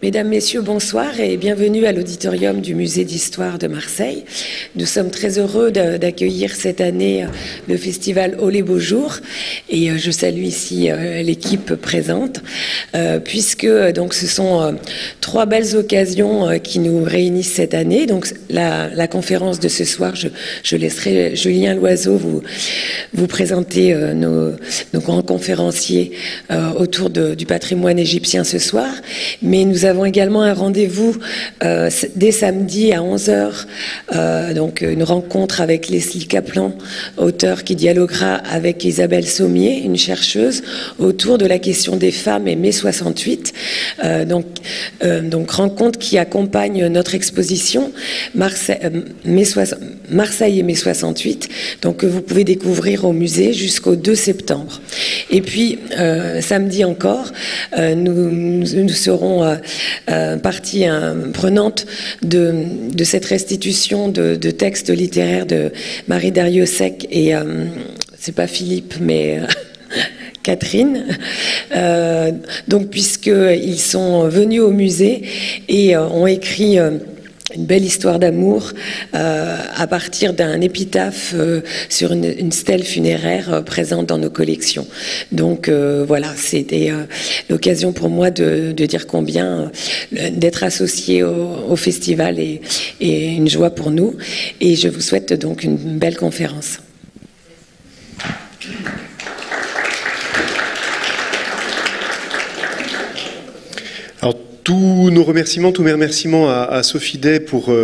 Mesdames, Messieurs, bonsoir et bienvenue à l'auditorium du Musée d'Histoire de Marseille. Nous sommes très heureux d'accueillir cette année le festival Oh les beaux jours et je salue ici l'équipe présente puisque donc ce sont trois belles occasions qui nous réunissent cette année. Donc la conférence de ce soir, je laisserai Julien Loiseau vous présenter nos grands conférenciers autour du patrimoine égyptien ce soir, mais nous avons également un rendez-vous dès samedi à 11h, donc une rencontre avec Leslie Kaplan, auteur qui dialoguera avec Isabelle Sommier, une chercheuse, autour de la question des femmes et mai 68. Donc rencontre qui accompagne notre exposition Marseille et mai 68, donc que vous pouvez découvrir au musée jusqu'au 2 septembre. Et puis samedi encore, nous serons partie prenante de cette restitution de textes littéraires de Marie Darrieussecq et c'est pas Philippe mais Catherine, donc puisqu'ils sont venus au musée et ont écrit une belle histoire d'amour à partir d'un épitaphe sur une stèle funéraire présente dans nos collections. Donc voilà, c'était l'occasion pour moi de dire combien d'être associé au festival est une joie pour nous. Et je vous souhaite donc une belle conférence. Tous mes remerciements à Sophie Day pour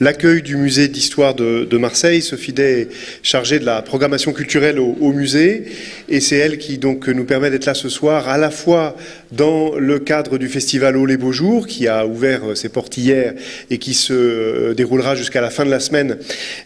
l'accueil du musée d'histoire de Marseille. Sophie Day est chargée de la programmation culturelle au musée et c'est elle qui donc nous permet d'être là ce soir à la fois dans le cadre du festival Oh les beaux jours qui a ouvert ses portes hier et qui se déroulera jusqu'à la fin de la semaine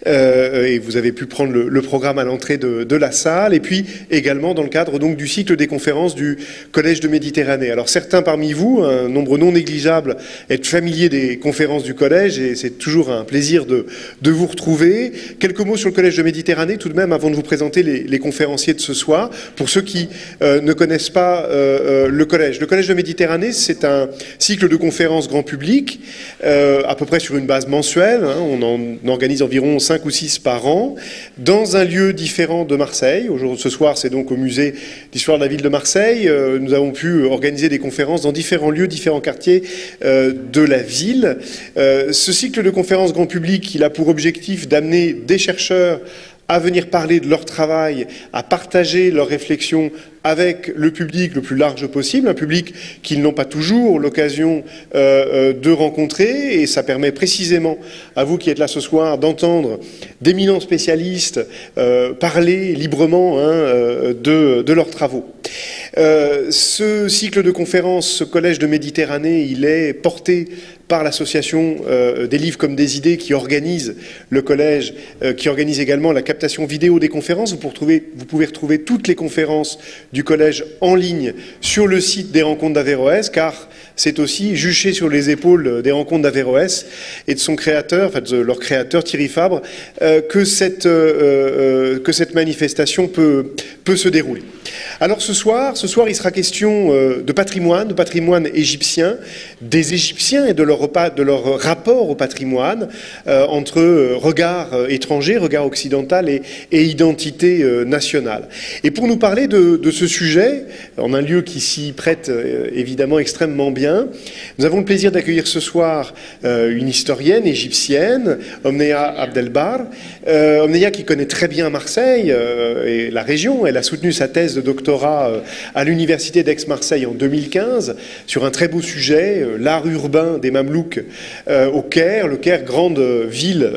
et vous avez pu prendre le programme à l'entrée de la salle, et puis également dans le cadre donc du cycle des conférences du Collège de Méditerranée. Alors certains parmi vous, un nombre non négligeable, être familier des conférences du collège et c'est toujours un plaisir de vous retrouver. Quelques mots sur le Collège de Méditerranée tout de même avant de vous présenter les conférenciers de ce soir. Pour ceux qui ne connaissent pas le collège. Le Collège de Méditerranée, c'est un cycle de conférences grand public, à peu près sur une base mensuelle. On en organise environ 5 ou 6 par an, dans un lieu différent de Marseille. Ce soir, c'est donc au musée d'histoire de la ville de Marseille. Nous avons pu organiser des conférences dans différents lieux, différents quartiers de la ville. Ce cycle de conférences grand public, il a pour objectif d'amener des chercheurs à venir parler de leur travail, à partager leurs réflexions avec le public le plus large possible, un public qu'ils n'ont pas toujours l'occasion de rencontrer, et ça permet précisément à vous qui êtes là ce soir d'entendre d'éminents spécialistes parler librement de leurs travaux. Ce cycle de conférences, ce Collège de Méditerranée, il est porté par l'association des livres comme des idées qui organise le collège, qui organise également la captation vidéo des conférences. Vous pouvez retrouver toutes les conférences du collège en ligne sur le site des rencontres d'Averroès, car c'est aussi juché sur les épaules des rencontres d'Averroès et de son créateur, enfin de leur créateur Thierry Fabre, que cette manifestation peut se dérouler. Alors ce soir, il sera question de patrimoine égyptien, des Égyptiens et de leur rapport au patrimoine, entre regard étranger, regard occidental et identité nationale. Et pour nous parler de ce sujet, en un lieu qui s'y prête évidemment extrêmement bien, nous avons le plaisir d'accueillir ce soir une historienne égyptienne, Omneya Abdelbar. Omneya qui connaît très bien Marseille et la région. Elle a soutenu sa thèse de doctorat à l'université d'Aix-Marseille en 2015 sur un très beau sujet, l'art urbain des Mamelouks au Caire. Le Caire, grande ville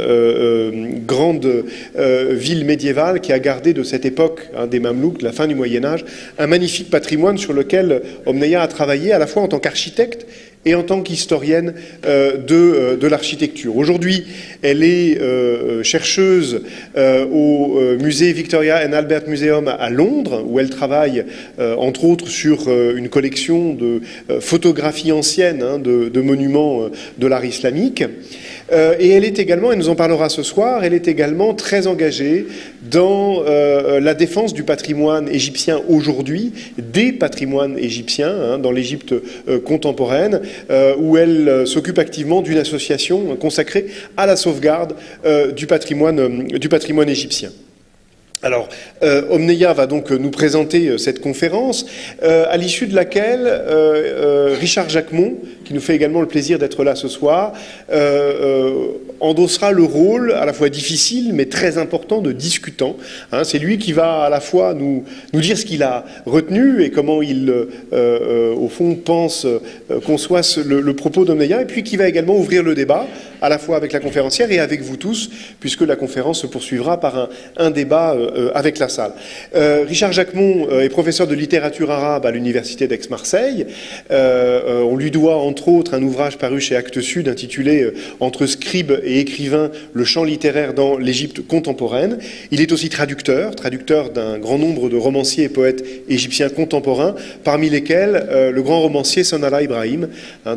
médiévale qui a gardé de cette époque des Mamelouks, de la fin du Moyen-Âge, un magnifique patrimoine sur lequel Omneya a travaillé à la fois en tant qu'architecte et en tant qu'historienne de l'architecture. Aujourd'hui, elle est chercheuse au musée Victoria and Albert Museum à Londres, où elle travaille entre autres sur une collection de photographies anciennes de monuments de l'art islamique. Et elle est également, et nous en parlera ce soir, elle est également très engagée dans la défense du patrimoine égyptien aujourd'hui, des patrimoines égyptiens, dans l'Égypte contemporaine, où elle s'occupe activement d'une association consacrée à la sauvegarde du patrimoine égyptien. Alors, Omneya va donc nous présenter cette conférence, à l'issue de laquelle Richard Jacquemont, qui nous fait également le plaisir d'être là ce soir, endossera le rôle à la fois difficile mais très important de discutant. C'est lui qui va à la fois nous dire ce qu'il a retenu et comment il, au fond, pense, conçoit le propos d'Omneya, et puis qui va également ouvrir le débat, à la fois avec la conférencière et avec vous tous, puisque la conférence se poursuivra par un débat avec la salle. Richard Jacquemont est professeur de littérature arabe à l'université d'Aix-Marseille. On lui doit entre autres un ouvrage paru chez Actes Sud intitulé « Entre scribe et écrivain, le champ littéraire dans l'Égypte contemporaine ». Il est aussi traducteur d'un grand nombre de romanciers et poètes égyptiens contemporains, parmi lesquels le grand romancier Sonala Ibrahim,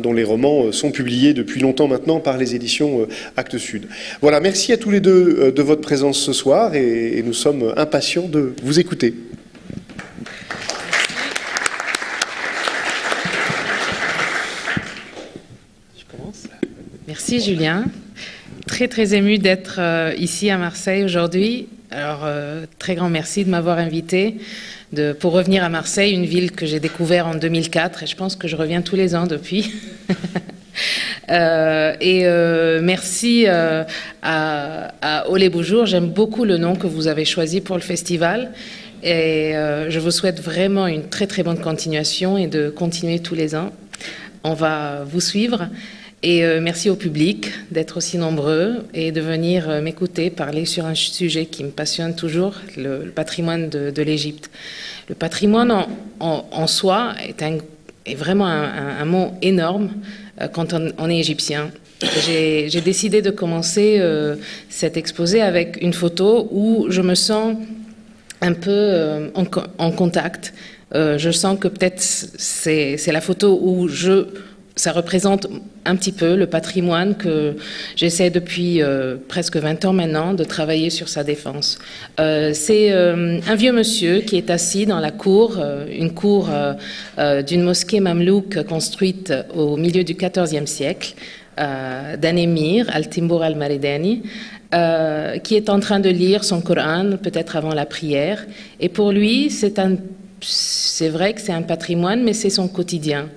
dont les romans sont publiés depuis longtemps maintenant par les éditions Actes Sud. Voilà, merci à tous les deux de votre présence ce soir et nous sommes impatients de vous écouter. Merci Julien. Très très ému d'être ici à Marseille aujourd'hui. Alors très grand merci de m'avoir invité pour revenir à Marseille, une ville que j'ai découverte en 2004 et je pense que je reviens tous les ans depuis. Merci à Olé Beaujour. J'aime beaucoup le nom que vous avez choisi pour le festival et je vous souhaite vraiment une très très bonne continuation et de continuer tous les ans. On va vous suivre et merci au public d'être aussi nombreux et de venir m'écouter parler sur un sujet qui me passionne toujours, le patrimoine de l'Égypte. Le patrimoine en soi est vraiment un mot énorme quand on est égyptien. J'ai décidé de commencer cet exposé avec une photo où je me sens un peu en contact. Je sens que peut-être c'est la photo où ça représente un petit peu le patrimoine que j'essaie depuis presque 20 ans maintenant de travailler sur sa défense. C'est un vieux monsieur qui est assis dans la cour, une cour d'une mosquée mamelouk construite au milieu du XIVe siècle, d'un émir, Al-Timbur al-Maridani, qui est en train de lire son Coran, peut-être avant la prière. Et pour lui, c'est vrai que c'est un patrimoine, mais c'est son quotidien.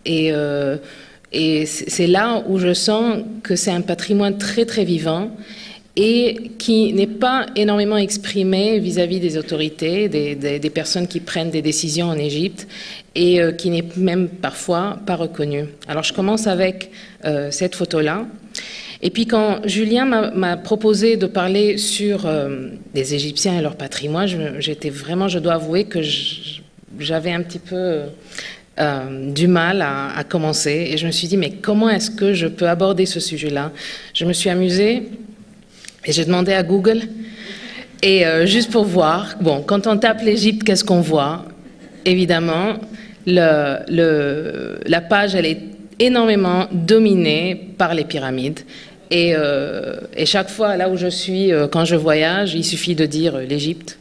Et c'est là où je sens que c'est un patrimoine très très vivant et qui n'est pas énormément exprimé vis-à-vis des autorités, des personnes qui prennent des décisions en Égypte et qui n'est même parfois pas reconnu. Alors je commence avec cette photo-là. Et puis quand Julien m'a proposé de parler sur les Égyptiens et leur patrimoine, je dois avouer que j'avais un petit peu du mal à commencer et je me suis dit mais comment est-ce que je peux aborder ce sujet-là? Je me suis amusée et j'ai demandé à Google et juste pour voir, bon, quand on tape l'Égypte, qu'est-ce qu'on voit? Évidemment, la page elle est énormément dominée par les pyramides et chaque fois là où je suis quand je voyage, il suffit de dire l'Égypte.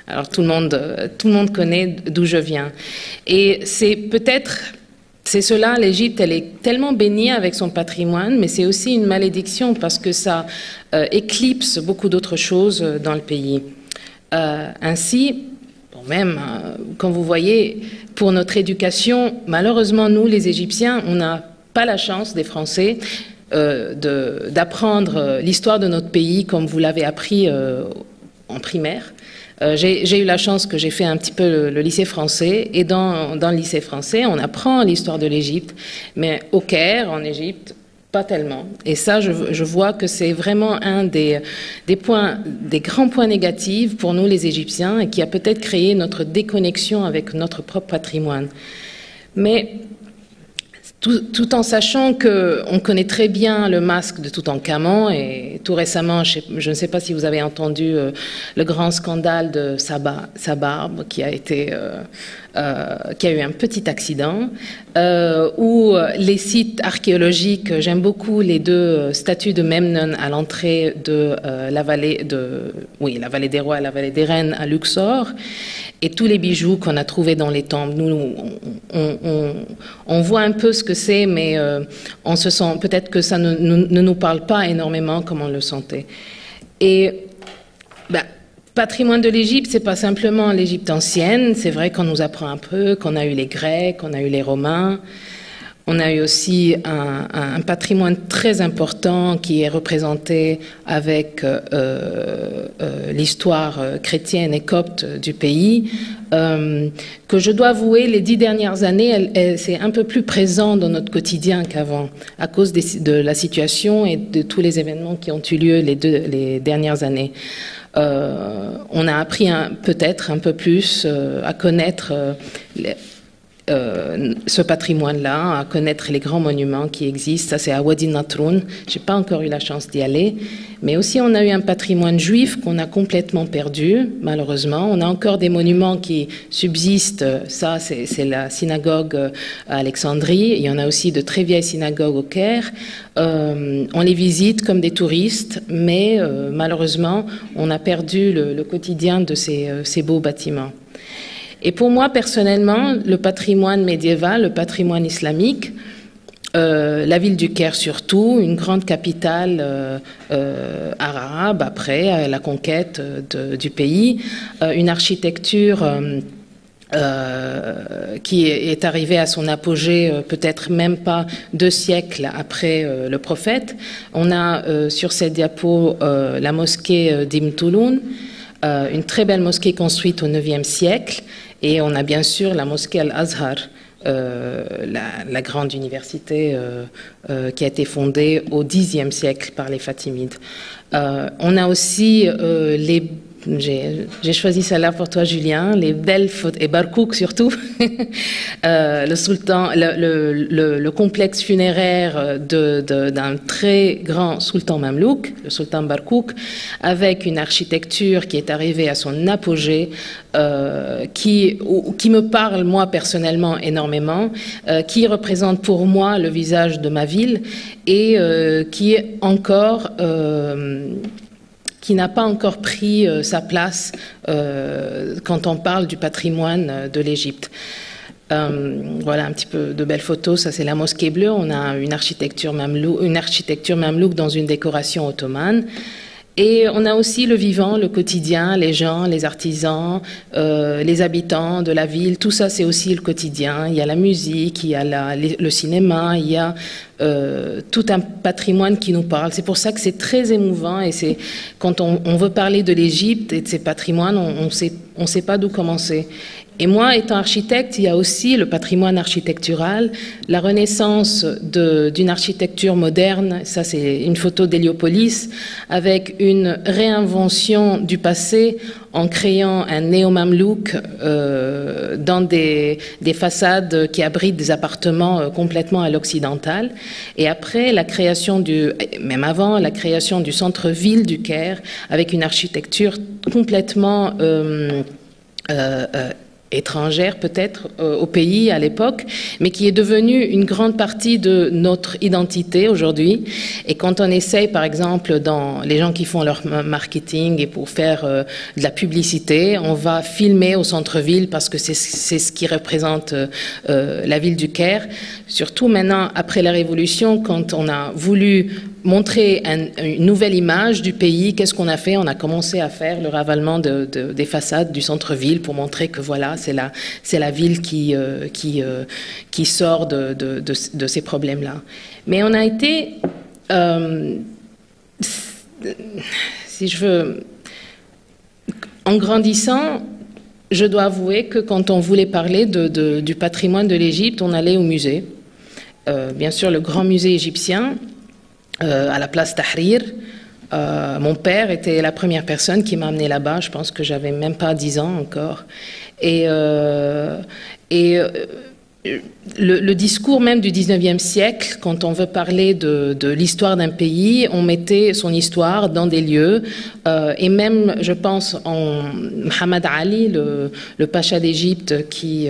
Alors tout le monde connaît d'où je viens. Et c'est cela, l'Égypte, elle est tellement bénie avec son patrimoine, mais c'est aussi une malédiction parce que ça éclipse beaucoup d'autres choses dans le pays. Ainsi, même quand vous voyez, pour notre éducation, malheureusement, nous, les Égyptiens, on n'a pas la chance des Français d'apprendre l'histoire de notre pays comme vous l'avez appris en primaire. J'ai eu la chance que j'ai fait un petit peu le lycée français et dans le lycée français, on apprend l'histoire de l'Égypte, mais au Caire, en Égypte, pas tellement. Et ça, je vois que c'est vraiment un des grands points négatifs pour nous les Égyptiens et qui a peut-être créé notre déconnexion avec notre propre patrimoine. Mais tout en sachant qu'on connaît très bien le masque de Toutankhamon et tout récemment, je ne sais pas si vous avez entendu le grand scandale de sa barbe qui a été qui a eu un petit accident, où les sites archéologiques, j'aime beaucoup les deux statues de Memnon à l'entrée de la vallée des rois et la vallée des reines à Luxor, et tous les bijoux qu'on a trouvés dans les tombes. Nous, on voit un peu ce que c'est, mais on se sent peut-être que ça ne nous parle pas énormément comme on le sentait. Et patrimoine de l'Égypte, c'est pas simplement l'Égypte ancienne. C'est vrai qu'on nous apprend un peu qu'on a eu les Grecs, qu'on a eu les Romains. On a eu aussi un patrimoine très important qui est représenté avec l'histoire chrétienne et copte du pays, que je dois avouer, les 10 dernières années, c'est un peu plus présent dans notre quotidien qu'avant, à cause de la situation et de tous les événements qui ont eu lieu les dernières années. On a appris peut-être un peu plus à connaître ce patrimoine-là, à connaître les grands monuments qui existent. Ça, c'est à Wadi Natroun. Je n'ai pas encore eu la chance d'y aller. Mais aussi, on a eu un patrimoine juif qu'on a complètement perdu, malheureusement. On a encore des monuments qui subsistent. Ça, c'est la synagogue à Alexandrie. Il y en a aussi de très vieilles synagogues au Caire. On les visite comme des touristes, mais malheureusement, on a perdu le quotidien de ces beaux bâtiments. Et pour moi, personnellement, le patrimoine médiéval, le patrimoine islamique, la ville du Caire surtout, une grande capitale arabe après la conquête du pays, une architecture qui est arrivée à son apogée peut-être même pas 2 siècles après le prophète. On a sur cette diapo la mosquée d'Ibn Touloun, une très belle mosquée construite au IXe siècle. Et on a bien sûr la mosquée Al-Azhar, la grande université qui a été fondée au Xe siècle par les Fatimides. On a aussi j'ai choisi celle-là pour toi, Julien, les belles photos, et Barkouk surtout, le complexe funéraire d'un très grand sultan mamelouk, le sultan Barkouk, avec une architecture qui est arrivée à son apogée, qui me parle, moi, personnellement, énormément, qui représente pour moi le visage de ma ville et qui est encore... qui n'a pas encore pris sa place quand on parle du patrimoine de l'Égypte. Voilà un petit peu de belles photos. Ça, c'est la mosquée bleue. On a une architecture mamelouk dans une décoration ottomane. Et on a aussi le vivant, le quotidien, les gens, les artisans, les habitants de la ville. Tout ça, c'est aussi le quotidien. Il y a la musique, il y a le cinéma, il y a tout un patrimoine qui nous parle. C'est pour ça que c'est très émouvant. Et c'est quand on veut parler de l'Égypte et de ses patrimoines, on sait pas d'où commencer. Et moi, étant architecte, il y a aussi le patrimoine architectural, la renaissance d'une architecture moderne. Ça, c'est une photo d'Héliopolis, avec une réinvention du passé en créant un néo-mamelouk dans des façades qui abritent des appartements complètement à l'occidental. Et après, même avant, la création du centre-ville du Caire, avec une architecture complètement... étrangère peut-être au pays à l'époque, mais qui est devenue une grande partie de notre identité aujourd'hui. Et quand on essaye, par exemple, dans les gens qui font leur marketing et pour faire de la publicité, on va filmer au centre-ville parce que c'est ce qui représente la ville du Caire. Surtout maintenant, après la Révolution, quand on a voulu montrer une nouvelle image du pays, qu'est-ce qu'on a fait? On a commencé à faire le ravalement des façades du centre-ville pour montrer que voilà, c'est la ville qui sort de ces problèmes-là. Mais on a été, si je veux, en grandissant, je dois avouer que quand on voulait parler du patrimoine de l'Égypte, on allait au musée. Bien sûr, le grand musée égyptien, à la place Tahrir. Mon père était la première personne qui m'a amené là-bas. Je pense que j'avais même pas 10 ans encore. Et le discours même du 19e siècle, quand on veut parler de l'histoire d'un pays, on mettait son histoire dans des lieux, et même, je pense, Mohammed Ali, le pacha d'Égypte, qui,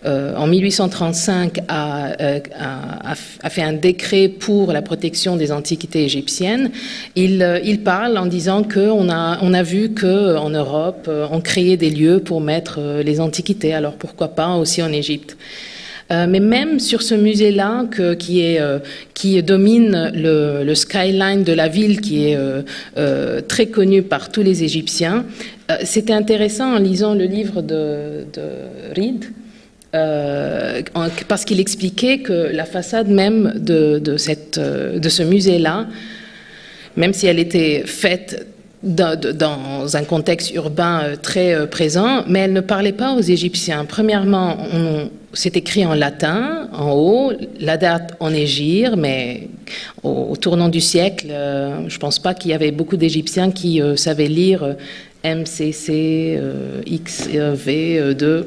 en 1835, a fait un décret pour la protection des antiquités égyptiennes, il parle en disant qu'on a vu qu'en Europe, on créait des lieux pour mettre les antiquités, alors pourquoi pas aussi en Égypte. Mais même sur ce musée-là, qui domine le skyline de la ville, qui est très connu par tous les Égyptiens, c'était intéressant en lisant le livre de Reed, parce qu'il expliquait que la façade même de ce musée-là, même si elle était faite dans un contexte urbain très présent, mais elle ne parlait pas aux Égyptiens. Premièrement, c'est écrit en latin, en haut, la date en égir, mais au tournant du siècle, je ne pense pas qu'il y avait beaucoup d'Égyptiens qui savaient lire MCC, XV2.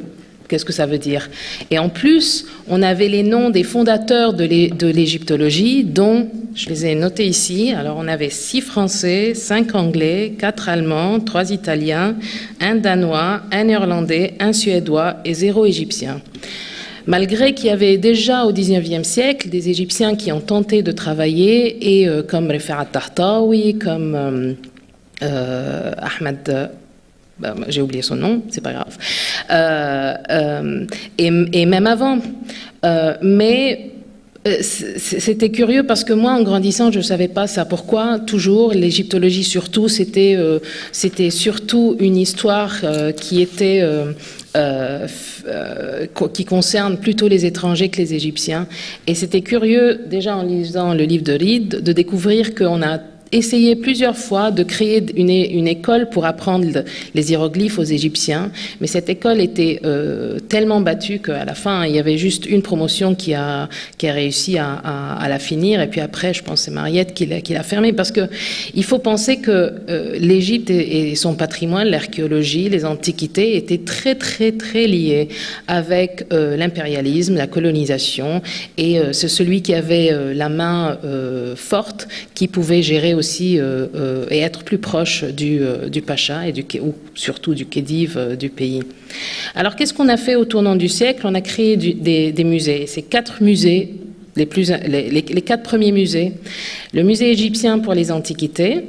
Qu'est-ce que ça veut dire? Et en plus, on avait les noms des fondateurs de l'égyptologie, dont, je les ai notés ici, alors on avait 6 Français, 5 Anglais, 4 Allemands, 3 Italiens, 1 Danois, 1 Irlandais, 1 Suédois et 0 Égyptien. Malgré qu'il y avait déjà au XIXe siècle des Égyptiens qui ont tenté de travailler, et comme Rifat Tahtawi, comme Ahmed... j'ai oublié son nom, c'est pas grave. Et même avant. Mais c'était curieux parce que moi, en grandissant, je ne savais pas ça. Pourquoi toujours l'égyptologie, surtout, c'était surtout une histoire qui était... qui concerne plutôt les étrangers que les Égyptiens. Et c'était curieux, déjà en lisant le livre de Reed, de découvrir qu'on a essayé plusieurs fois de créer une école pour apprendre les hiéroglyphes aux Égyptiens, mais cette école était tellement battue qu'à la fin, il y avait juste une promotion qui a réussi à la finir, et puis après, je pense que c'est Mariette qui l'a fermée, parce qu'il faut penser que l'Égypte et son patrimoine, l'archéologie, les antiquités étaient très, très, très liés avec l'impérialisme, la colonisation, et c'est celui qui avait la main forte qui pouvait gérer aussi et être plus proche du pacha ou surtout du khedive du pays. Alors qu'est-ce qu'on a fait au tournant du siècle? On a créé des musées. Ces 4 musées, les 4 premiers musées, le musée égyptien pour les antiquités,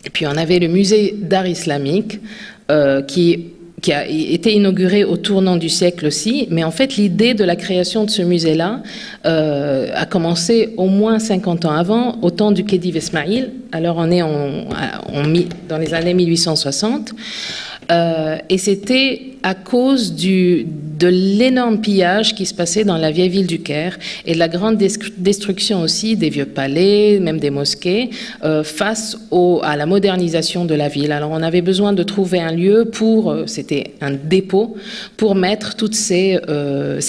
et puis on avait le musée d'art islamique qui a été inauguré au tournant du siècle aussi, mais en fait l'idée de la création de ce musée-là a commencé au moins 50 ans avant, au temps du khedive Ismaïl, alors on est dans les années 1860, et c'était à cause de l'énorme pillage qui se passait dans la vieille ville du Caire et de la grande destruction aussi des vieux palais, même des mosquées, face à la modernisation de la ville. Alors on avait besoin de trouver un lieu c'était un dépôt, pour mettre tous ces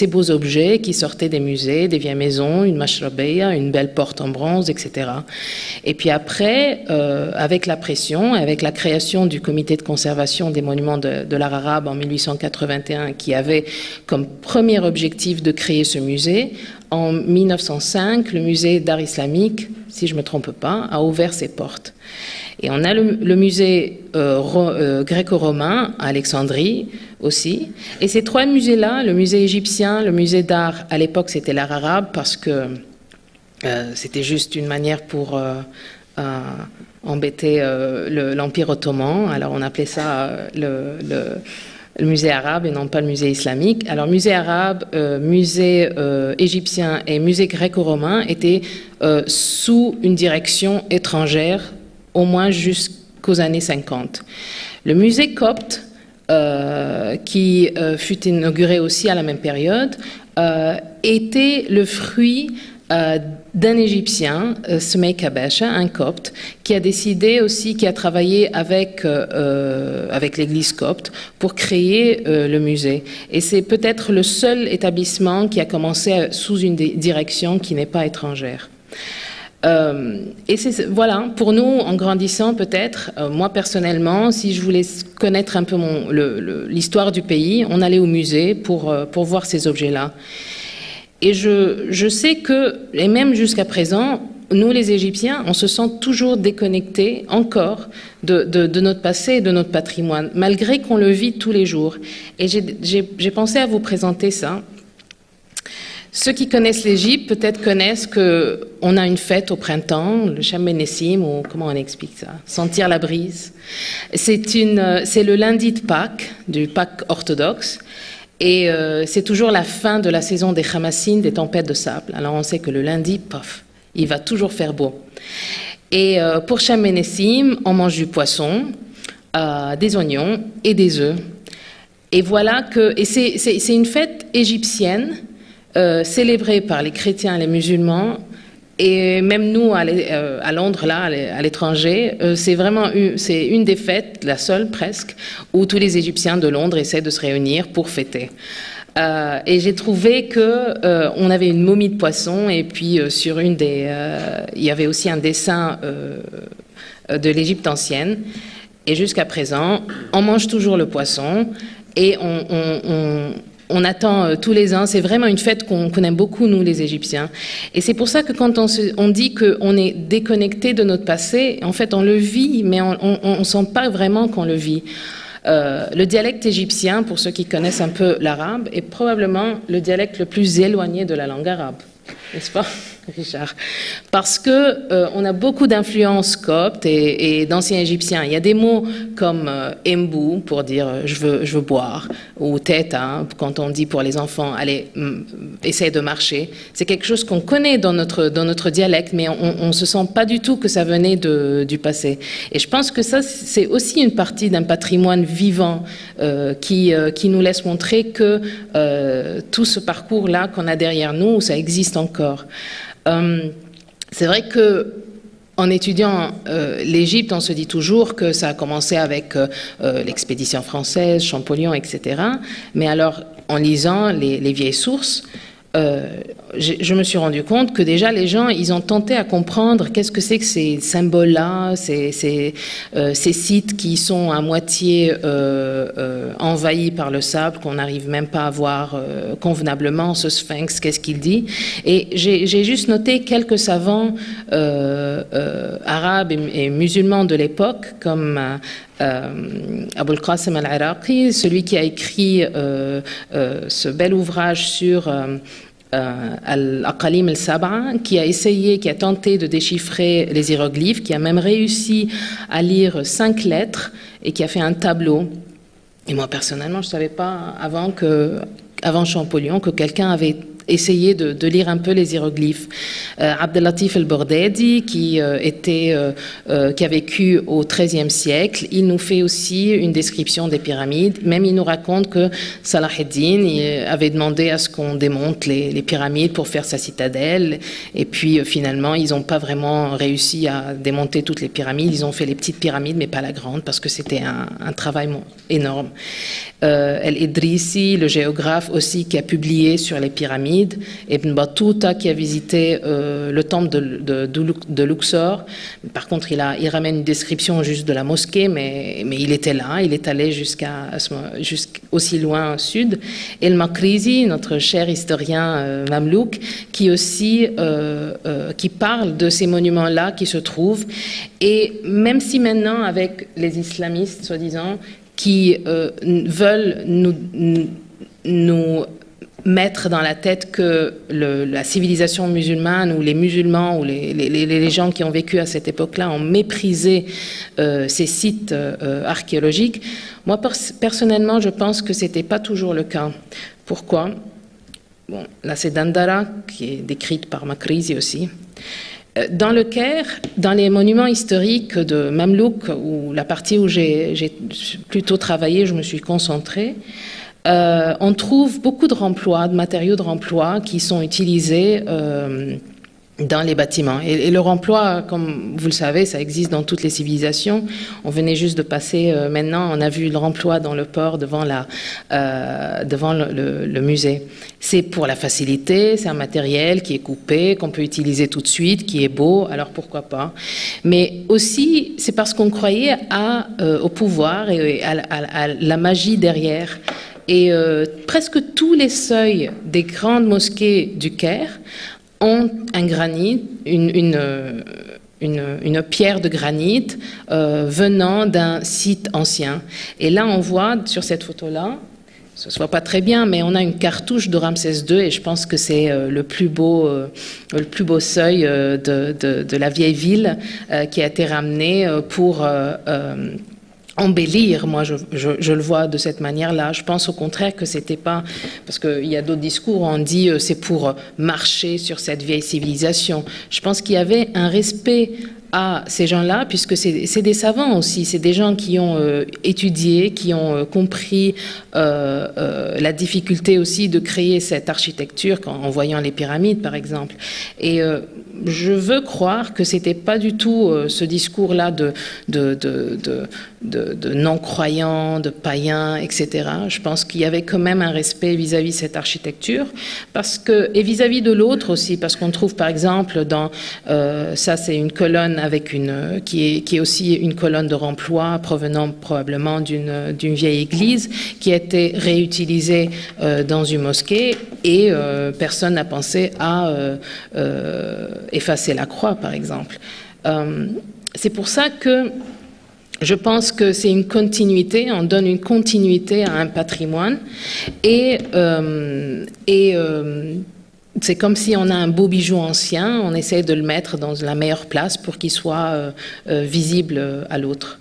beaux objets qui sortaient des musées, des vieilles maisons, une mashrabeya, une belle porte en bronze, etc. Et puis après, avec la pression, avec la création du comité de conservation des monuments de l'art arabe en 1881, qui avait comme premier objectif de créer ce musée, en 1905, le musée d'art islamique, si je ne me trompe pas, a ouvert ses portes. Et on a le musée gréco-romain à Alexandrie aussi. Et ces 3 musées-là, le musée égyptien, le musée d'art, à l'époque c'était l'art arabe, parce que c'était juste une manière pour embêter l'Empire ottoman. Alors on appelait ça le musée arabe et non pas le musée islamique. Alors musée arabe, musée égyptien et musée gréco-romain étaient sous une direction étrangère, au moins jusqu'aux années 50. Le musée copte, qui fut inauguré aussi à la même période, était le fruit d'un Égyptien, Smey Kabasha, un copte, qui a décidé aussi, qui a travaillé avec l'église copte pour créer le musée. Et c'est peut-être le seul établissement qui a commencé sous une direction qui n'est pas étrangère. Et voilà, pour nous, en grandissant peut-être, moi personnellement, si je voulais connaître un peu l'histoire du pays, on allait au musée pour voir ces objets-là. Et je sais que, et même jusqu'à présent, nous les Égyptiens, on se sent toujours déconnectés encore de notre passé et de notre patrimoine, malgré qu'on le vit tous les jours. Et j'ai pensé à vous présenter ça. Ceux qui connaissent l'Égypte peut-être connaissent qu'on a une fête au printemps, le Cham Ben Nessim, ou comment on explique ça, sentir la brise. C'est le lundi de Pâques, du Pâques orthodoxe, et c'est toujours la fin de la saison des Khamassines, des tempêtes de sable. Alors on sait que le lundi, pof, il va toujours faire beau. Et pour Cham Ben Nessim, on mange du poisson, des oignons et des œufs. Et voilà et c'est une fête égyptienne, célébrée par les chrétiens et les musulmans, et même nous à Londres, là, à l'étranger, c'est une des fêtes, la seule presque, où tous les Égyptiens de Londres essaient de se réunir pour fêter. Et j'ai trouvé qu'on avait une momie de poisson, et puis sur il y avait aussi un dessin de l'Égypte ancienne. Et jusqu'à présent, on mange toujours le poisson, et on attend tous les ans. C'est vraiment une fête qu'on aime beaucoup, nous, les Égyptiens. Et c'est pour ça que quand on dit qu'on est déconnecté de notre passé, en fait, on le vit, mais on ne sent pas vraiment qu'on le vit. Le dialecte égyptien, pour ceux qui connaissent un peu l'arabe, est probablement le dialecte le plus éloigné de la langue arabe. N'est-ce pas, Richard? Parce que on a beaucoup d'influences coptes et d'anciens égyptiens. Il y a des mots comme embou pour dire je veux boire, ou teta quand on dit pour les enfants allez essaye de marcher. C'est quelque chose qu'on connaît dans notre dialecte, mais on ne se sent pas du tout que ça venait du passé. Et je pense que ça c'est aussi une partie d'un patrimoine vivant qui nous laisse montrer que tout ce parcours-là qu'on a derrière nous, ça existe encore. C'est vrai que en étudiant l'Égypte, on se dit toujours que ça a commencé avec l'expédition française, Champollion, etc. Mais alors, en lisant les vieilles sources, je me suis rendu compte que déjà les gens, ils ont tenté à comprendre qu'est-ce que c'est que ces symboles-là, ces sites qui sont à moitié envahis par le sable, qu'on n'arrive même pas à voir convenablement, ce sphinx, qu'est-ce qu'il dit. Et j'ai juste noté quelques savants arabes et musulmans de l'époque, comme Abul Qasim al-Iraqi, celui qui a écrit ce bel ouvrage sur Al-Aqalim al-Sab'a, qui a tenté de déchiffrer les hiéroglyphes, qui a même réussi à lire 5 lettres et qui a fait un tableau. Et moi, personnellement, je ne savais pas avant Champollion que quelqu'un avait essayé de lire un peu les hiéroglyphes. Abdelatif el-Bordedi, qui a vécu au XIIIe siècle, il nous fait aussi une description des pyramides. Même il nous raconte que Salah ad-Din avait demandé à ce qu'on démonte les pyramides pour faire sa citadelle. Et puis finalement, ils n'ont pas vraiment réussi à démonter toutes les pyramides. Ils ont fait les petites pyramides, mais pas la grande, parce que c'était un travail énorme. El-Idrissi, le géographe aussi, qui a publié sur les pyramides. Ibn Battuta, qui a visité le temple de Luxor. Par contre, il ramène une description juste de la mosquée, mais il était là, il est allé aussi loin au sud. Et el Makrizi, notre cher historien mamelouk, qui aussi qui parle de ces monuments-là qui se trouvent. Et même si maintenant, avec les islamistes, soi-disant, qui veulent nous mettre dans la tête que la civilisation musulmane ou les musulmans ou les gens qui ont vécu à cette époque-là ont méprisé ces sites archéologiques. Moi, personnellement, je pense que ce n'était pas toujours le cas. Pourquoi? Bon, là, c'est Dandara, qui est décrite par Makrizi aussi. Dans le Caire, dans les monuments historiques de Mamelouk, ou la partie où j'ai plutôt travaillé, je me suis concentrée, on trouve beaucoup de remploi, de matériaux de remploi qui sont utilisés dans les bâtiments. Et le remploi, comme vous le savez, ça existe dans toutes les civilisations. On venait juste de passer, maintenant, on a vu le remploi dans le port devant le musée. C'est pour la facilité, c'est un matériel qui est coupé, qu'on peut utiliser tout de suite, qui est beau, alors pourquoi pas. Mais aussi, c'est parce qu'on croyait au pouvoir et à la magie derrière. Et presque tous les seuils des grandes mosquées du Caire ont un granit, une pierre de granit venant d'un site ancien. Et là, on voit sur cette photo-là, ça se voit pas très bien, mais on a une cartouche de Ramsès II et je pense que c'est le plus beau seuil de la vieille ville qui a été ramené pour embellir. Moi, je le vois de cette manière-là. Je pense au contraire que c'était pas, parce qu'il y a d'autres discours, on dit c'est pour marcher sur cette vieille civilisation. Je pense qu'il y avait un respect à ces gens-là, puisque c'est des savants aussi, c'est des gens qui ont étudié, qui ont compris la difficulté aussi de créer cette architecture en voyant les pyramides, par exemple. Et je veux croire que c'était pas du tout ce discours-là de non-croyants, de païens, etc. Je pense qu'il y avait quand même un respect vis-à-vis de cette architecture, et vis-à-vis de l'autre aussi, parce qu'on trouve par exemple ça c'est une colonne avec qui est aussi une colonne de remploi provenant probablement d'une vieille église qui a été réutilisée dans une mosquée et personne n'a pensé à effacer la croix par exemple. C'est pour ça que je pense que c'est une continuité, on donne une continuité à un patrimoine et c'est comme si on a un beau bijou ancien, on essaie de le mettre dans la meilleure place pour qu'il soit visible à l'autre.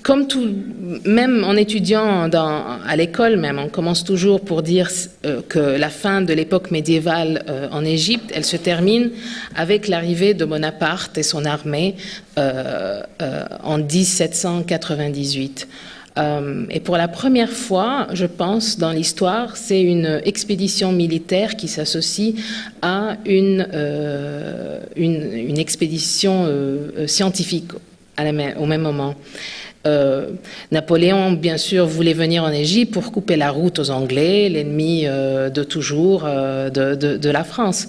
Comme tout, même en étudiant à l'école, même, on commence toujours pour dire que la fin de l'époque médiévale en Égypte, elle se termine avec l'arrivée de Bonaparte et son armée en 1798. Et pour la première fois, je pense, dans l'histoire, c'est une expédition militaire qui s'associe à une expédition scientifique au même moment. Napoléon, bien sûr, voulait venir en Égypte pour couper la route aux Anglais, l'ennemi de toujours de la France.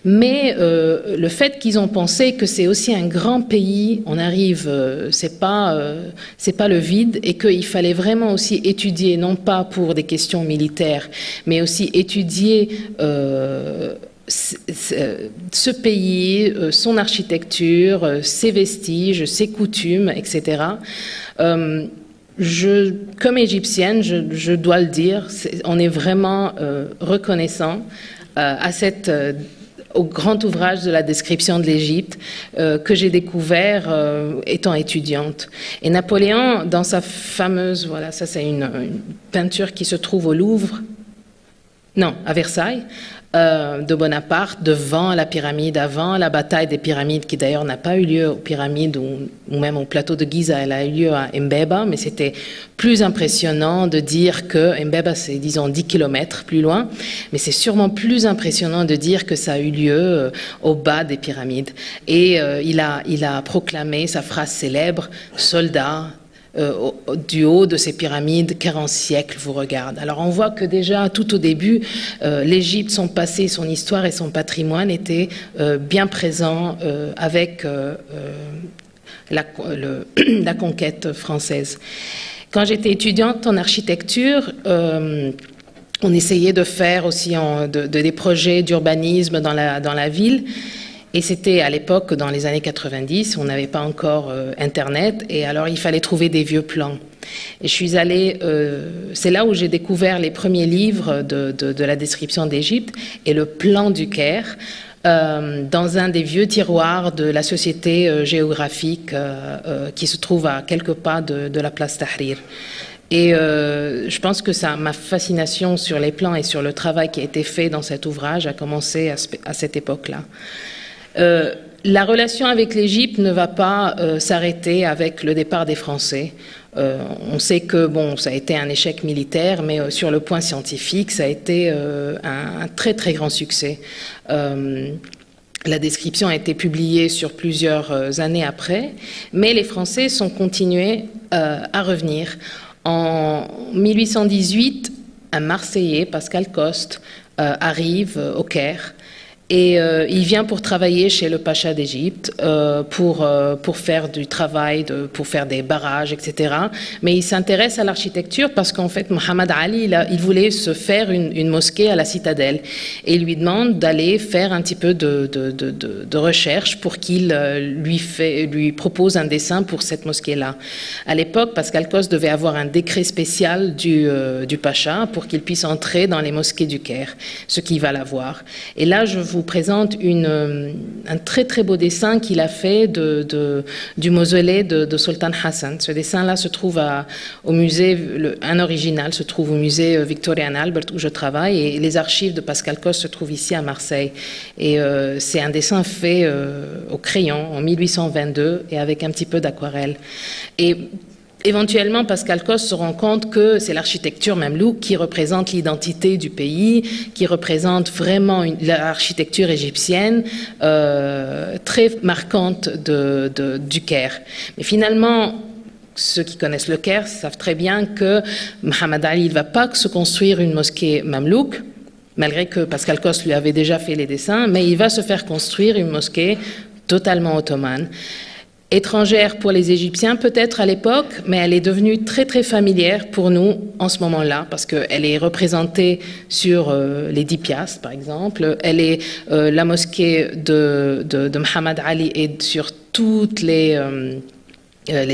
Mais le fait qu'ils ont pensé que c'est aussi un grand pays, on arrive, c'est pas le vide, et qu'il fallait vraiment aussi étudier, non pas pour des questions militaires, mais aussi étudier ce pays, son architecture, ses vestiges, ses coutumes, etc. Comme égyptienne, je dois le dire, on est vraiment reconnaissant au grand ouvrage de la description de l'Égypte que j'ai découvert étant étudiante. Et Napoléon, dans sa fameuse, voilà, ça c'est une peinture qui se trouve au Louvre, non, à Versailles, de Bonaparte devant la pyramide, avant la bataille des pyramides, qui d'ailleurs n'a pas eu lieu aux pyramides ou même au plateau de Giza, elle a eu lieu à Mbeba, mais c'était plus impressionnant de dire que Mbeba, c'est disons 10 km plus loin, mais c'est sûrement plus impressionnant de dire que ça a eu lieu au bas des pyramides. Et il a proclamé sa phrase célèbre, « Soldats, du haut de ces pyramides, 40 siècles vous regardent ». Alors on voit que déjà tout au début, l'Égypte, son passé, son histoire et son patrimoine étaient bien présents avec la conquête française. Quand j'étais étudiante en architecture, on essayait de faire aussi des projets d'urbanisme dans la ville. Et c'était à l'époque, dans les années 90, on n'avait pas encore Internet, et alors il fallait trouver des vieux plans. Et je suis allée, c'est là où j'ai découvert les premiers livres de la description d'Égypte et le plan du Caire, dans un des vieux tiroirs de la société géographique qui se trouve à quelques pas de la place Tahrir. Et je pense que ma fascination sur les plans et sur le travail qui a été fait dans cet ouvrage a commencé à cette époque-là. la relation avec l'Égypte ne va pas s'arrêter avec le départ des Français. On sait que bon, ça a été un échec militaire, mais sur le point scientifique, ça a été un très très grand succès. La description a été publiée sur plusieurs années après, mais les Français sont continués à revenir. En 1818, un Marseillais, Pascal Coste, arrive au Caire. Et il vient pour travailler chez le Pacha d'Égypte, pour faire du travail, pour faire des barrages, etc. Mais il s'intéresse à l'architecture parce qu'en fait, Mohamed Ali, il voulait se faire une mosquée à la citadelle. Et il lui demande d'aller faire un petit peu de recherche pour qu'il lui propose un dessin pour cette mosquée-là. À l'époque, Pascal Coste devait avoir un décret spécial du Pacha pour qu'il puisse entrer dans les mosquées du Caire, ce qu'il va l'avoir. Et là, je vous présente un très très beau dessin qu'il a fait du mausolée de Sultan Hassan. Ce dessin-là se trouve au musée, un original se trouve au musée Victoria and Albert où je travaille, et les archives de Pascal Coste se trouvent ici à Marseille. Et c'est un dessin fait au crayon en 1822 et avec un petit peu d'aquarelle. Et éventuellement, Pascal Coste se rend compte que c'est l'architecture mamelouk qui représente l'identité du pays, qui représente vraiment l'architecture égyptienne très marquante du Caire. Mais finalement, ceux qui connaissent le Caire savent très bien que Mohamed Ali ne va pas se construire une mosquée mamelouk, malgré que Pascal Coste lui avait déjà fait les dessins, mais il va se faire construire une mosquée totalement ottomane. Étrangère pour les Égyptiens peut-être à l'époque, mais elle est devenue très très familière pour nous en ce moment-là, parce qu'elle est représentée sur les 10 piastres par exemple. Elle est la mosquée de Mohamed Ali est sur toutes les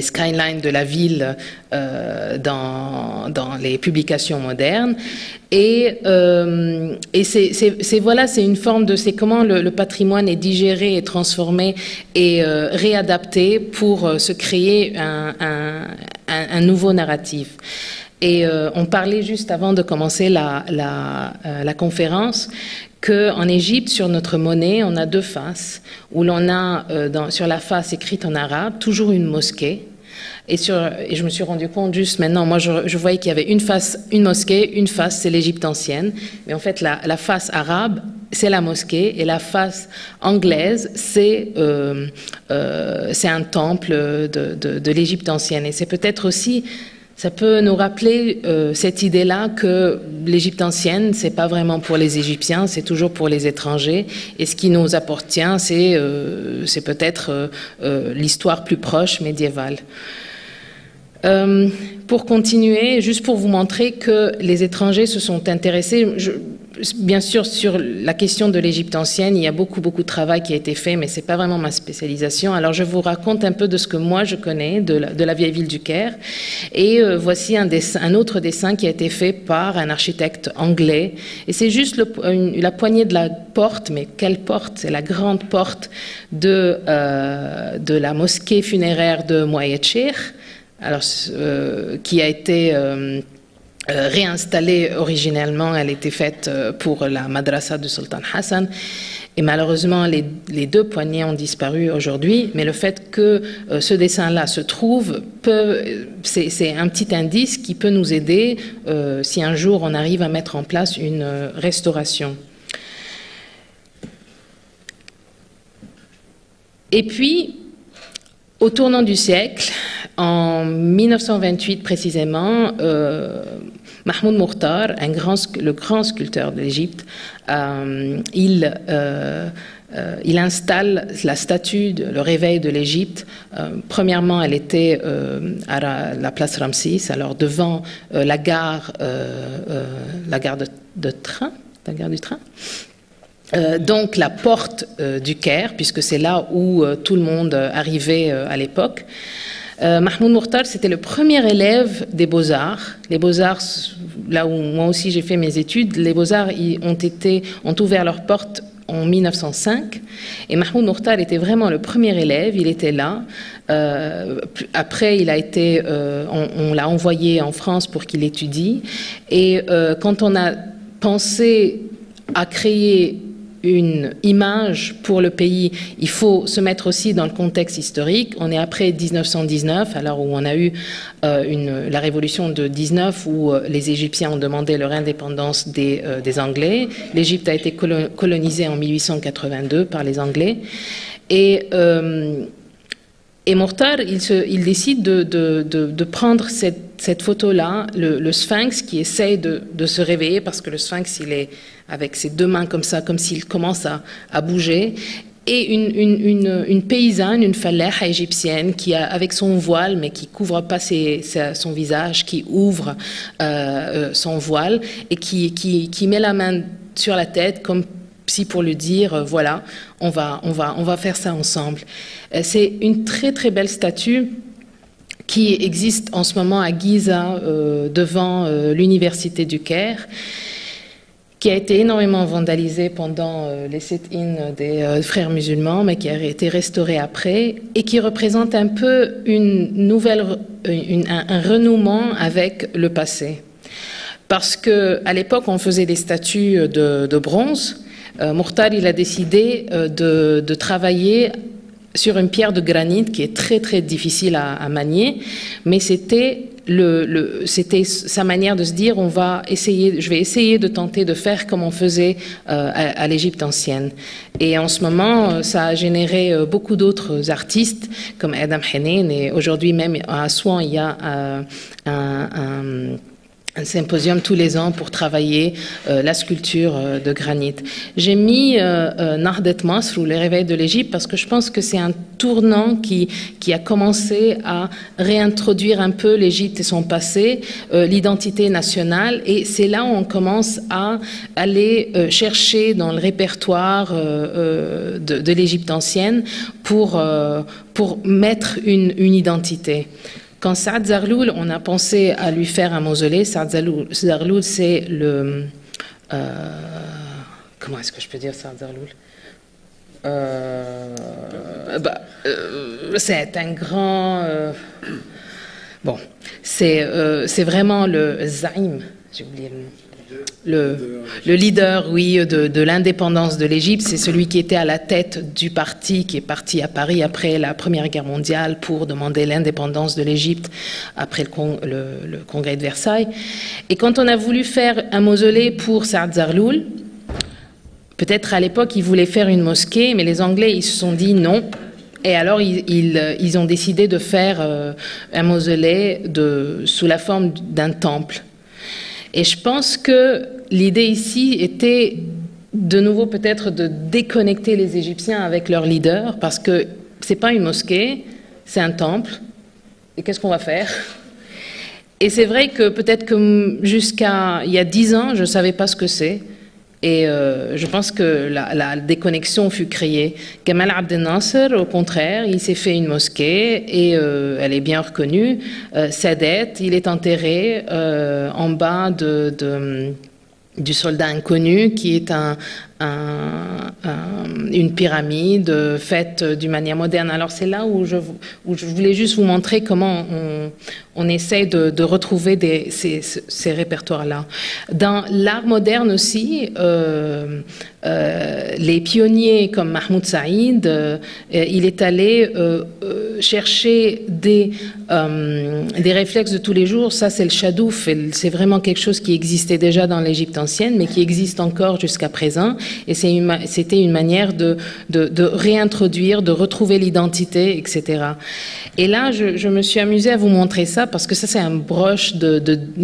skylines de la ville dans les publications modernes. Et c'est une forme c'est comment le patrimoine est digéré et transformé et réadapté pour se créer un nouveau narratif. Et on parlait juste avant de commencer la conférence qu'en Égypte, sur notre monnaie, on a 2 faces, où l'on a sur la face écrite en arabe toujours une mosquée. Et je me suis rendu compte juste maintenant, moi je voyais qu'il y avait une face, une mosquée, une face, c'est l'Égypte ancienne. Mais en fait, la face arabe, c'est la mosquée, et la face anglaise, c'est un temple de l'Égypte ancienne. Et c'est peut-être aussi, ça peut nous rappeler cette idée-là que l'Égypte ancienne, c'est pas vraiment pour les Égyptiens, c'est toujours pour les étrangers. Et ce qui nous appartient, c'est peut-être l'histoire plus proche, médiévale. Pour continuer, juste pour vous montrer que les étrangers se sont intéressés, bien sûr, sur la question de l'Égypte ancienne, il y a beaucoup de travail qui a été fait, mais c'est pas vraiment ma spécialisation. Alors, je vous raconte un peu de ce que moi je connais de la vieille ville du Caire. Et voici un autre dessin qui a été fait par un architecte anglais. Et c'est juste la poignée de la porte, mais quelle porte? C'est la grande porte de la mosquée funéraire de Mouayetchir, alors qui a été réinstallée originellement. Elle était faite pour la madrasa de Sultan Hassan, et malheureusement les 2 poignées ont disparu aujourd'hui, mais le fait que ce dessin-là se trouve, c'est un petit indice qui peut nous aider si un jour on arrive à mettre en place une restauration. Et puis, au tournant du siècle, en 1928 précisément, Mahmoud Mokhtar, le grand sculpteur de l'Égypte, il installe la statue le réveil de l'Égypte. Premièrement, elle était à la place Ramsis, alors devant la gare de train, la gare du train. Donc la porte du Caire, puisque c'est là où tout le monde arrivait à l'époque. Mahmoud Mokhtar, c'était le premier élève des Beaux-Arts. Les Beaux-Arts, là où moi aussi j'ai fait mes études, les Beaux-Arts ont ouvert leurs portes en 1905. Et Mahmoud Mokhtar était vraiment le premier élève, il était là. Après, on l'a envoyé en France pour qu'il étudie. Et quand on a pensé à créer une image pour le pays, il faut se mettre aussi dans le contexte historique. On est après 1919, alors où on a eu la révolution de 19, où les Égyptiens ont demandé leur indépendance des Anglais. L'Égypte a été colonisée en 1882 par les Anglais. Et Mokhtar, il décide de prendre cette photo-là, le sphinx qui essaye de se réveiller, parce que le sphinx, il est avec ses deux mains comme ça, comme s'il commence à bouger, et une paysanne, une fallaha égyptienne, qui a, avec son voile, mais qui couvre pas son visage, qui ouvre son voile, et qui met la main sur la tête, comme si pour lui dire, voilà, on va faire ça ensemble. C'est une très très belle statue qui existe en ce moment à Giza, devant l'université du Caire, qui a été énormément vandalisée pendant les sit-ins des frères musulmans, mais qui a été restaurée après, et qui représente un peu un renouement avec le passé. Parce qu'à l'époque, on faisait des statues de bronze. Mokhtar, il a décidé de travailler sur une pierre de granit qui est très très difficile à manier, mais c'était sa manière de se dire, je vais essayer de tenter de faire comme on faisait à l'Égypte ancienne. Et en ce moment, ça a généré beaucoup d'autres artistes comme Adam Henin, et aujourd'hui même à Assouan, il y a un symposium tous les ans pour travailler la sculpture de granit. J'ai mis Nahdet Masr, ou les réveils de l'Égypte, parce que je pense que c'est un tournant qui a commencé à réintroduire un peu l'Égypte et son passé, l'identité nationale, et c'est là où on commence à aller chercher dans le répertoire de l'Égypte ancienne pour mettre une identité. Quand Saad Zarloul, on a pensé à lui faire un mausolée. Saad Zarloul, c'est le... comment est-ce que je peux dire Saad Zarloul? C'est un grand... bon, c'est vraiment le Zaïm, j'ai oublié le nom. Le leader, oui, de l'indépendance de l'Égypte, c'est celui qui était à la tête du parti qui est parti à Paris après la Première Guerre mondiale pour demander l'indépendance de l'Égypte après le congrès de Versailles. Et quand on a voulu faire un mausolée pour Saad Zarloul, peut-être à l'époque ils voulaient faire une mosquée, mais les Anglais ils se sont dit non. Et alors ils ont décidé de faire un mausolée sous la forme d'un temple. Et je pense que l'idée ici était de nouveau peut-être de déconnecter les Égyptiens avec leur leader, parce que c'est pas une mosquée, c'est un temple. Et qu'est-ce qu'on va faire? Et c'est vrai que peut-être que jusqu'à il y a 10 ans, je ne savais pas ce que c'est. Et je pense que la déconnexion fut créée. Gamal Abdel Nasser, au contraire, il s'est fait une mosquée et elle est bien reconnue. Sadet, il est enterré en bas du soldat inconnu, qui est une pyramide faite d'une manière moderne. Alors c'est là où je voulais juste vous montrer comment on essaie de retrouver ces répertoires-là. Dans l'art moderne aussi, les pionniers comme Mahmoud Saïd, il est allé chercher des réflexes de tous les jours. Ça, c'est le chadouf. C'est vraiment quelque chose qui existait déjà dans l'Égypte ancienne, mais qui existe encore jusqu'à présent. Et c'était une manière de réintroduire, de retrouver l'identité, etc. Et là, je me suis amusée à vous montrer ça, parce que ça, c'est un broche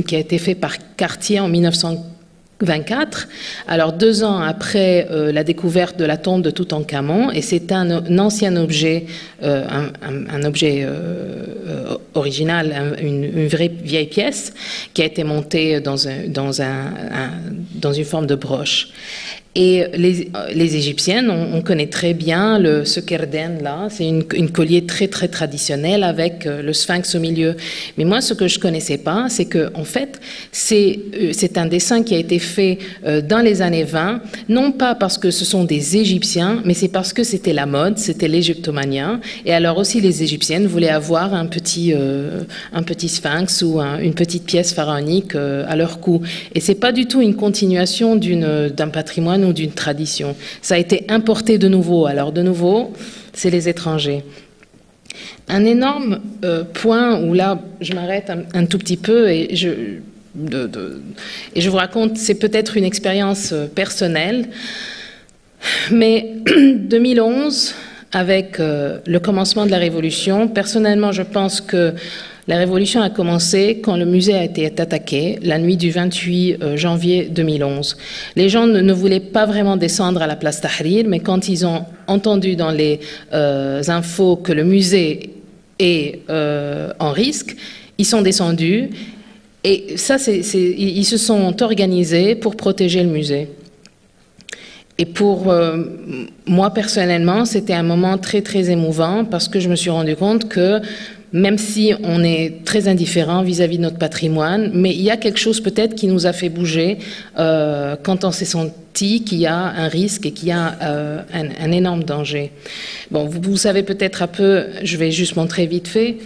qui a été fait par Cartier en 1924. Alors 2 ans après la découverte de la tombe de Toutankhamon, et c'est un ancien objet, un objet original, une vraie vieille pièce qui a été montée dans une forme de broche. Et les Égyptiennes, on connaît très bien ce kerden là, c'est une collier très très traditionnelle avec le sphinx au milieu. Mais moi, ce que je connaissais pas, c'est que en fait, c'est un dessin qui a été fait dans les années 20, non pas parce que ce sont des Égyptiens, mais c'est parce que c'était la mode, c'était l'égyptomania. Et alors aussi, les Égyptiennes voulaient avoir un petit sphinx ou une petite pièce pharaonique à leur cou. Et c'est pas du tout une continuation d'un patrimoine ou d'une tradition. Ça a été importé de nouveau. Alors de nouveau, c'est les étrangers. Un énorme point où là, je m'arrête un tout petit peu et je vous raconte, c'est peut-être une expérience personnelle, mais 2011, avec le commencement de la Révolution, personnellement, je pense que la Révolution a commencé quand le musée a été attaqué, la nuit du 28 janvier 2011. Les gens ne voulaient pas vraiment descendre à la place Tahrir, mais quand ils ont entendu dans les infos que le musée est en risque, ils sont descendus. Et ça, ils se sont organisés pour protéger le musée. Et pour moi, personnellement, c'était un moment très, très émouvant parce que je me suis rendu compte que même si on est très indifférent vis-à-vis de notre patrimoine, mais il y a quelque chose peut-être qui nous a fait bouger quand on s'est senti qu'il y a un risque et qu'il y a un énorme danger. Bon, vous savez peut-être un peu, je vais juste montrer vite fait,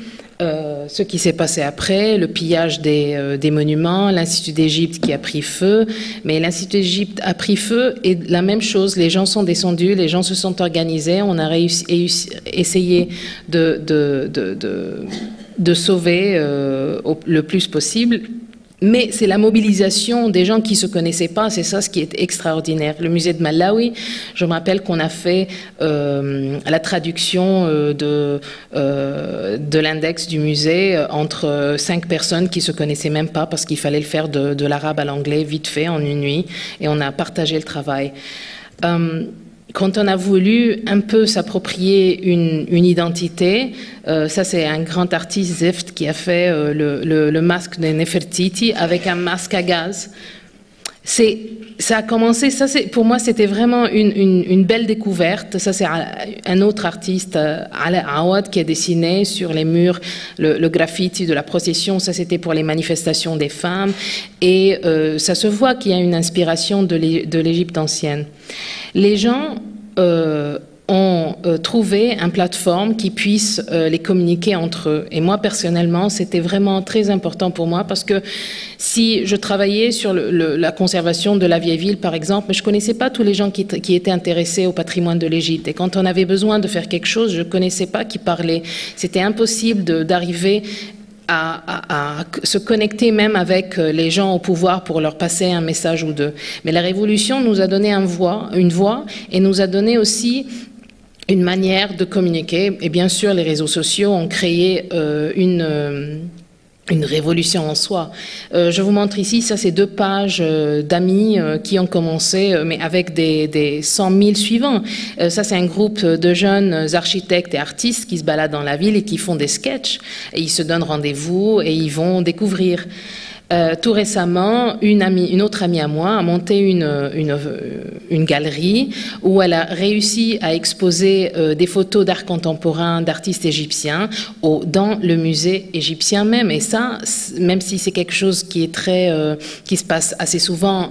ce qui s'est passé après, le pillage des monuments, l'Institut d'Égypte qui a pris feu, mais l'Institut d'Égypte a pris feu et la même chose, les gens sont descendus, les gens se sont organisés, on a essayé de sauver le plus possible. Mais c'est la mobilisation des gens qui ne se connaissaient pas, c'est ça ce qui est extraordinaire. Le musée de Malawi, je me rappelle qu'on a fait la traduction de l'index du musée entre 5 personnes qui ne se connaissaient même pas parce qu'il fallait le faire de l'arabe à l'anglais vite fait en une nuit et on a partagé le travail. Quand on a voulu un peu s'approprier une identité, ça c'est un grand artiste, Zeft, qui a fait le masque de Nefertiti avec un masque à gaz. Ça a commencé, pour moi c'était vraiment une belle découverte. Ça c'est un autre artiste, Ala Awad, qui a dessiné sur les murs le graffiti de la procession. Ça c'était pour les manifestations des femmes. Et ça se voit qu'il y a une inspiration de l'Égypte ancienne. Les gens ont trouvé une plateforme qui puisse les communiquer entre eux. Et moi, personnellement, c'était vraiment très important pour moi parce que si je travaillais sur la conservation de la vieille ville, par exemple, mais je ne connaissais pas tous les gens qui étaient intéressés au patrimoine de l'Égypte. Et quand on avait besoin de faire quelque chose, je ne connaissais pas qui parlait. C'était impossible d'arriver à se connecter même avec les gens au pouvoir pour leur passer un message ou deux. Mais la Révolution nous a donné une voix et nous a donné aussi une manière de communiquer. Et bien sûr, les réseaux sociaux ont créé une révolution en soi. Je vous montre ici, ça c'est 2 pages d'amis qui ont commencé, mais avec des 100 000 suivants. Ça c'est un groupe de jeunes architectes et artistes qui se baladent dans la ville et qui font des sketchs. Et ils se donnent rendez-vous et ils vont découvrir. Tout récemment, une autre amie à moi a monté une galerie où elle a réussi à exposer des photos d'art contemporain d'artistes égyptiens dans le musée égyptien même. Et ça, même si c'est quelque chose qui est qui se passe assez souvent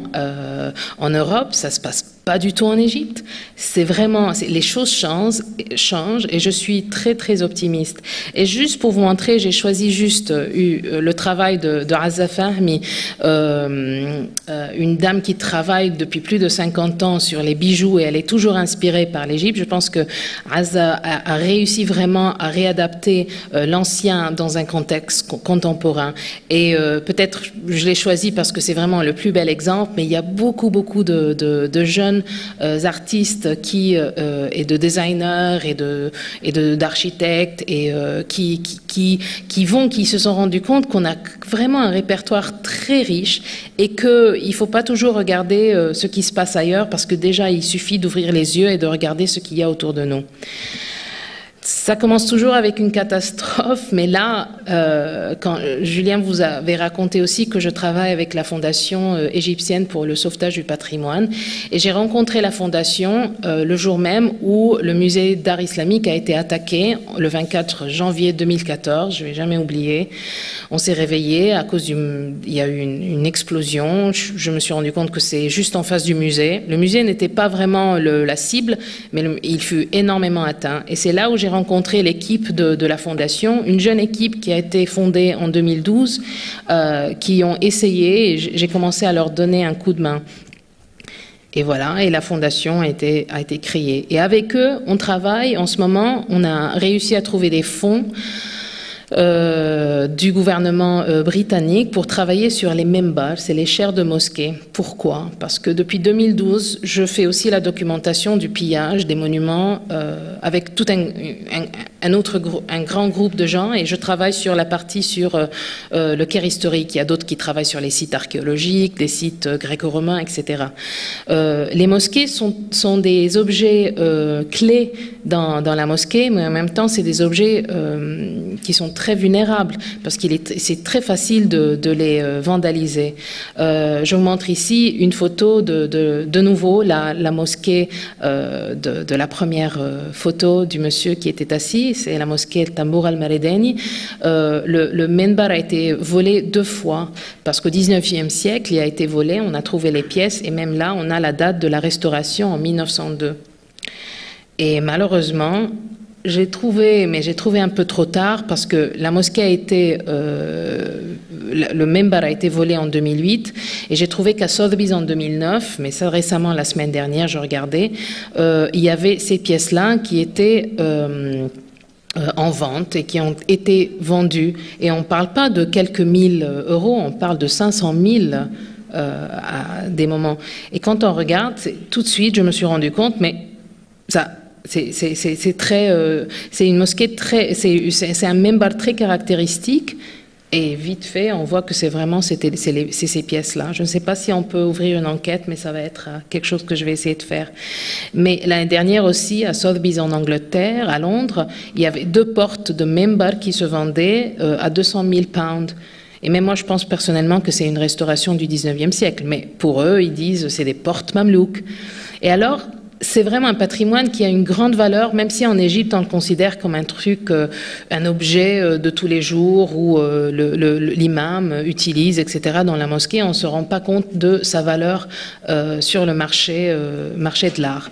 en Europe, ça se passe pas du tout en Égypte. C'est vraiment, les choses changent et je suis très très optimiste. Et juste pour vous montrer, j'ai choisi juste le travail de Azza Fahmi, une dame qui travaille depuis plus de 50 ans sur les bijoux et elle est toujours inspirée par l'Égypte. Je pense que Azza a réussi vraiment à réadapter l'ancien dans un contexte contemporain. Et peut-être je l'ai choisi parce que c'est vraiment le plus bel exemple, mais il y a beaucoup de jeunes artistes et de designers et d'architectes et qui se sont rendus compte qu'on a vraiment un répertoire très riche et qu'il ne faut pas toujours regarder ce qui se passe ailleurs parce que déjà il suffit d'ouvrir les yeux et de regarder ce qu'il y a autour de nous. Ça commence toujours avec une catastrophe, mais là, quand Julien vous avait raconté aussi que je travaille avec la Fondation égyptienne pour le sauvetage du patrimoine, et j'ai rencontré la Fondation le jour même où le musée d'art islamique a été attaqué, le 24 janvier 2014, je ne vais jamais oublier. On s'est réveillé à cause il y a eu une explosion. Je me suis rendu compte que c'est juste en face du musée. Le musée n'était pas vraiment la cible, mais il fut énormément atteint. Et c'est là où j'ai rencontré l'équipe de la Fondation, une jeune équipe qui a été fondée en 2012, qui ont essayé, et j'ai commencé à leur donner un coup de main. Et voilà, et la fondation a été créée. Et avec eux, on travaille en ce moment, on a réussi à trouver des fonds du gouvernement britannique pour travailler sur les membars, c'est les chaires de mosquée. Pourquoi? Parce que depuis 2012, je fais aussi la documentation du pillage des monuments avec tout un grand groupe de gens, et je travaille sur la partie sur le Caire historique. Il y a d'autres qui travaillent sur les sites archéologiques, les sites gréco-romains, etc. Les mosquées sont des objets clés dans la mosquée, mais en même temps, c'est des objets qui sont très vulnérables parce c'est très facile de les vandaliser. Je vous montre ici une photo de nouveau la mosquée de la première photo du monsieur qui était assis, c'est la mosquée El Tambour al-Maredeni. Le minbar a été volé 2 fois parce qu'au 19e siècle, il a été volé, on a trouvé les pièces et même là, on a la date de la restauration en 1902. Et malheureusement, j'ai trouvé un peu trop tard parce que la mosquée a été, le minbar a été volé en 2008 et j'ai trouvé qu'à Sotheby's en 2009, mais ça récemment, la semaine dernière, je regardais, il y avait ces pièces-là qui étaient en vente et qui ont été vendues. Et on ne parle pas de quelques mille euros, on parle de 500 000 à des moments. Et quand on regarde, tout de suite, je me suis rendu compte, mais ça... c'est une mosquée c'est un minbar très caractéristique et vite fait on voit que c'est vraiment c'est ces pièces-là. Je ne sais pas si on peut ouvrir une enquête, mais ça va être quelque chose que je vais essayer de faire. Mais l'année dernière aussi à Sotheby's en Angleterre, à Londres, il y avait 2 portes de minbar qui se vendaient à 200 000 pounds. Et même moi, je pense personnellement que c'est une restauration du 19e siècle. Mais pour eux, ils disent c'est des portes mamelouks. Et alors, c'est vraiment un patrimoine qui a une grande valeur, même si en Égypte on le considère comme un truc, un objet de tous les jours où l'imam utilise, etc. dans la mosquée. On ne se rend pas compte de sa valeur sur le marché de l'art.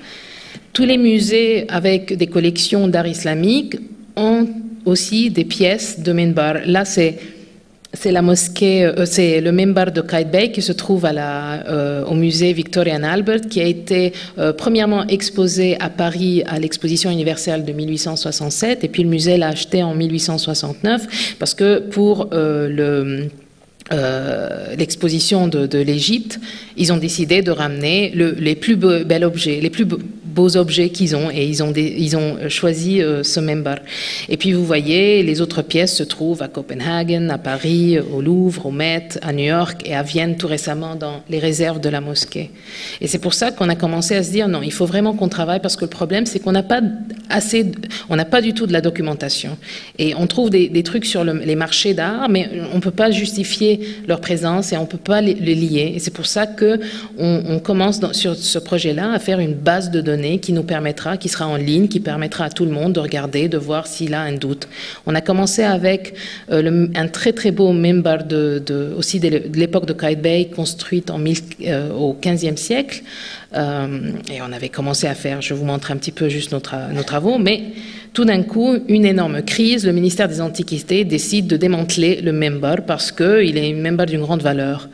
Tous les musées avec des collections d'art islamique ont aussi des pièces de minbar. Là, c'est la mosquée, c'est le minbar de Qaitbay qui se trouve au musée Victoria and Albert, qui a été premièrement exposé à Paris à l'exposition universelle de 1867, et puis le musée l'a acheté en 1869 parce que pour l'exposition de l'Égypte, ils ont décidé de ramener les plus beaux objets, les plus beaux objets qu'ils ont, et ils ont choisi ce minbar. Et puis vous voyez, les autres pièces se trouvent à Copenhague, à Paris, au Louvre, au Met, à New York et à Vienne tout récemment dans les réserves de la mosquée. Et c'est pour ça qu'on a commencé à se dire non, il faut vraiment qu'on travaille, parce que le problème c'est qu'on n'a pas du tout de la documentation. Et on trouve des trucs sur les marchés d'art, mais on ne peut pas justifier leur présence et on ne peut pas les lier. Et c'est pour ça qu'on commence sur ce projet-là à faire une base de données qui sera en ligne, qui permettra à tout le monde de regarder, de voir s'il a un doute. On a commencé avec un très très beau minbar aussi de l'époque de Qaitbay, construite au XVe siècle. Et on avait commencé à faire, je vous montre un petit peu juste nos travaux, mais tout d'un coup, une énorme crise, le ministère des Antiquités décide de démanteler le minbar parce qu'il est un minbar d'une grande valeur.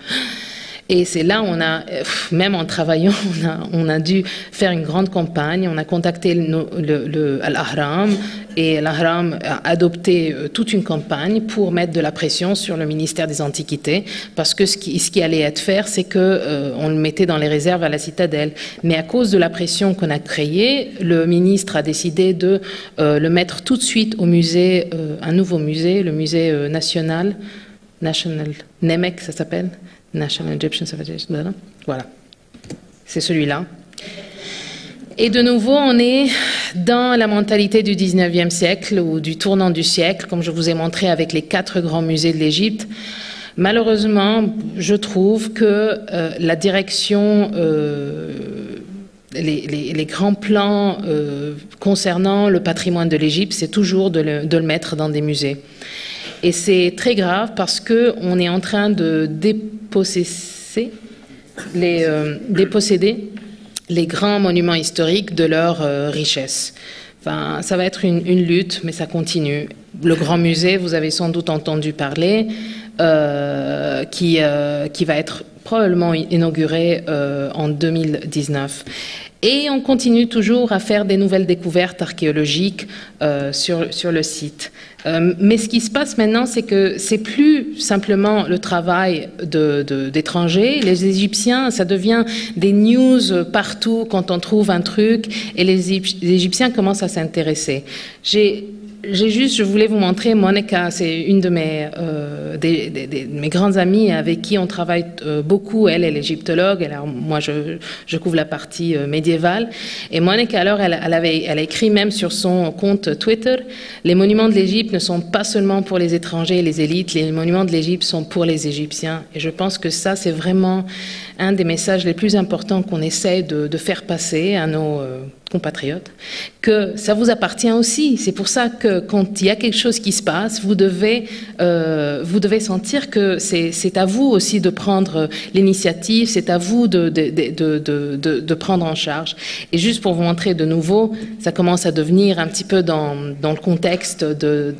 Et c'est là où même en travaillant, on a dû faire une grande campagne. On a contacté l'Ahram, et l'Ahram a adopté toute une campagne pour mettre de la pression sur le ministère des Antiquités, parce que ce qui allait être fait, c'est qu'on le mettait dans les réserves à la citadelle. Mais à cause de la pression qu'on a créée, le ministre a décidé de le mettre tout de suite au musée, un nouveau musée, le musée national, NEMEC, ça s'appelle National Egyptian Civilization. Voilà, c'est celui-là. Et de nouveau, on est dans la mentalité du 19e siècle ou du tournant du siècle, comme je vous ai montré avec les 4 grands musées de l'Égypte. Malheureusement, je trouve que la direction, les grands plans concernant le patrimoine de l'Égypte, c'est toujours de le mettre dans des musées. Et c'est très grave parce qu'on est en train de déposséder les grands monuments historiques de leur richesse. Enfin, ça va être une lutte, mais ça continue. Le Grand Musée, vous avez sans doute entendu parler, qui va être probablement inauguré en 2019. Et on continue toujours à faire des nouvelles découvertes archéologiques sur le site. Mais ce qui se passe maintenant, c'est que c'est plus simplement le travail d'étrangers. Les Égyptiens, ça devient des news partout quand on trouve un truc, et les Égyptiens commencent à s'intéresser. Je voulais vous montrer, Monica, c'est une de mes grandes amies avec qui on travaille beaucoup. Elle est égyptologue, moi je couvre la partie médiévale. Et Monica, alors, elle a écrit même sur son compte Twitter, les monuments de l'Égypte ne sont pas seulement pour les étrangers et les élites, les monuments de l'Égypte sont pour les Égyptiens. Et je pense que ça, c'est vraiment un des messages les plus importants qu'on essaie de faire passer à nos compatriotes, que ça vous appartient aussi. C'est pour ça que quand il y a quelque chose qui se passe, vous devez sentir que c'est à vous aussi de prendre l'initiative, c'est à vous de prendre en charge. Et juste pour vous montrer de nouveau, ça commence à devenir un petit peu dans le contexte de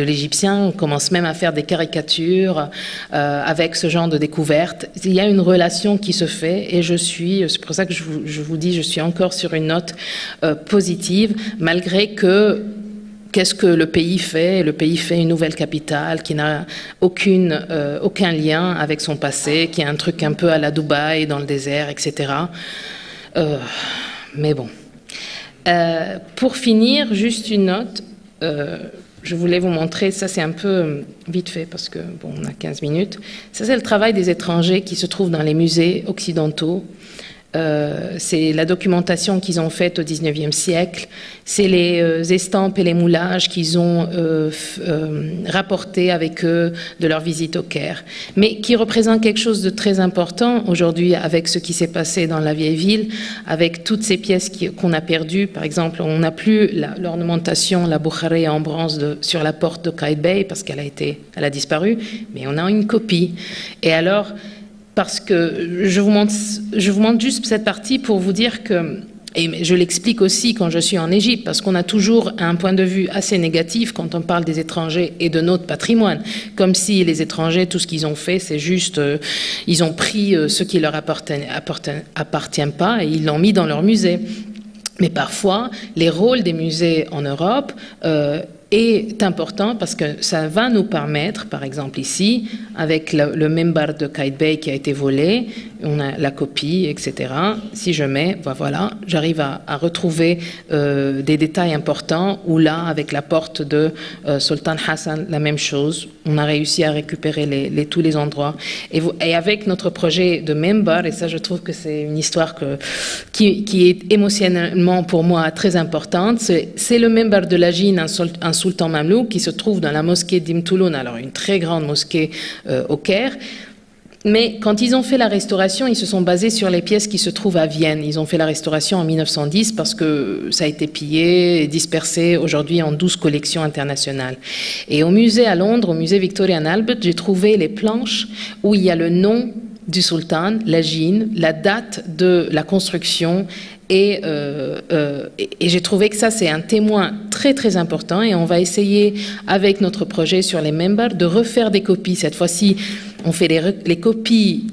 l'Égyptien. On commence même à faire des caricatures avec ce genre de découverte. Il y a une relation qui se fait, et c'est pour ça que je vous dis, je suis encore sur une note positive, malgré que qu'est-ce que le pays fait? Le pays fait une nouvelle capitale qui n'a aucun lien avec son passé, qui est un truc un peu à la Dubaï, dans le désert, etc. Mais bon. Pour finir, juste une note. Je voulais vous montrer, ça c'est un peu vite fait parce que bon, on a 15 minutes. Ça c'est le travail des étrangers qui se trouvent dans les musées occidentaux. C'est la documentation qu'ils ont faite au XIXe siècle, c'est les estampes et les moulages qu'ils ont rapportés avec eux de leur visite au Caire, mais qui représente quelque chose de très important aujourd'hui avec ce qui s'est passé dans la vieille ville, avec toutes ces pièces qu'on a perdues. Par exemple, on n'a plus l'ornementation, la boucharée en bronze sur la porte de Qaïtbay parce qu'elle a disparu, mais on a une copie. Et alors, parce que je vous montre juste cette partie pour vous dire que, et je l'explique aussi quand je suis en Égypte, parce qu'on a toujours un point de vue assez négatif quand on parle des étrangers et de notre patrimoine, comme si les étrangers, tout ce qu'ils ont fait, c'est juste, ils ont pris ce qui leur appartient pas et ils l'ont mis dans leur musée. Mais parfois, les rôles des musées en Europe est important parce que ça va nous permettre, par exemple ici, avec le membar de Qaïtbay qui a été volé, on a la copie, etc. Si je mets, voilà, j'arrive à retrouver des détails importants, ou là, avec la porte de Sultan Hassan, la même chose. On a réussi à récupérer tous les endroits. Et avec notre projet de membar, et ça je trouve que c'est une histoire qui est émotionnellement pour moi très importante, c'est le membar de Lajine, un sultan mamelouk qui se trouve dans la mosquée d'Imtouloun, alors une très grande mosquée au Caire. Mais quand ils ont fait la restauration, ils se sont basés sur les pièces qui se trouvent à Vienne. Ils ont fait la restauration en 1910 parce que ça a été pillé et dispersé aujourd'hui en 12 collections internationales. Et au musée à Londres, au musée Victoria and Albert, j'ai trouvé les planches où il y a le nom du sultan, Lajine, la date de la construction. Et j'ai trouvé que ça, c'est un témoin très, très important. Et on va essayer, avec notre projet sur les membars, de refaire des copies. Cette fois-ci, on fait les copies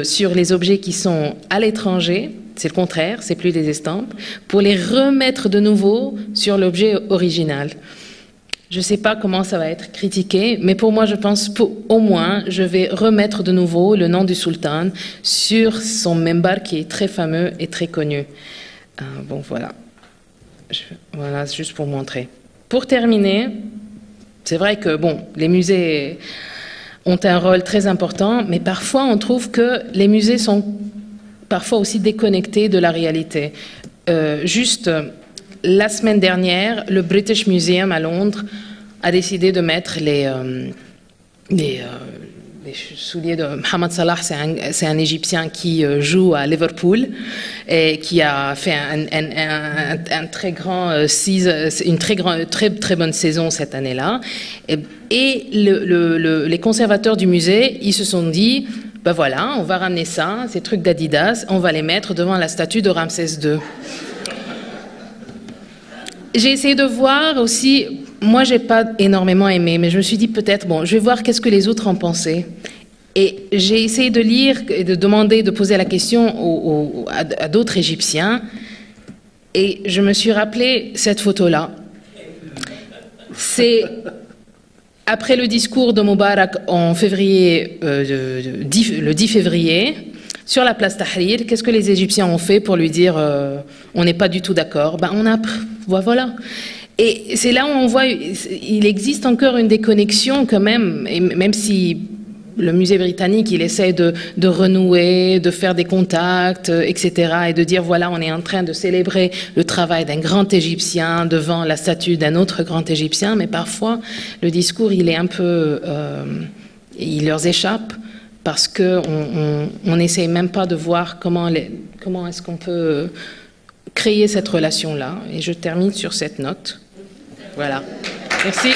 sur les objets qui sont à l'étranger. C'est le contraire, c'est plus des estampes, pour les remettre de nouveau sur l'objet original. Je ne sais pas comment ça va être critiqué, mais pour moi, je pense au moins, je vais remettre de nouveau le nom du sultan sur son membar qui est très fameux et très connu. Bon, voilà. Voilà, juste pour montrer. Pour terminer, c'est vrai que, bon, les musées ont un rôle très important, mais parfois, on trouve que les musées sont parfois aussi déconnectés de la réalité. La semaine dernière, le British Museum à Londres a décidé de mettre les souliers de Mohamed Salah. C'est un Égyptien qui joue à Liverpool et qui a fait une très bonne saison cette année-là. Et les conservateurs du musée, ils se sont dit, ben voilà, on va ramener ça, ces trucs d'Adidas, on va les mettre devant la statue de Ramsès II. J'ai essayé de voir aussi, moi j'ai pas énormément aimé, mais je me suis dit peut-être, bon, je vais voir qu'est-ce que les autres en pensaient. Et j'ai essayé de lire et de demander, de poser la question à d'autres Égyptiens. Et je me suis rappelé cette photo-là. C'est après le discours de Moubarak en février, le 10 février, sur la place Tahrir. Qu'est-ce que les Égyptiens ont fait pour lui dire on n'est pas du tout d'accord? Ben, voilà. Et c'est là où on voit il existe encore une déconnexion quand même, et même si le musée britannique, il essaie de renouer, de faire des contacts, etc. et de dire, voilà, on est en train de célébrer le travail d'un grand Égyptien devant la statue d'un autre grand Égyptien, mais parfois, le discours, il est un peu... il leur échappe parce qu'on n'essaye même pas de voir comment est-ce qu'on peut créer cette relation-là. Et je termine sur cette note. Voilà. Merci.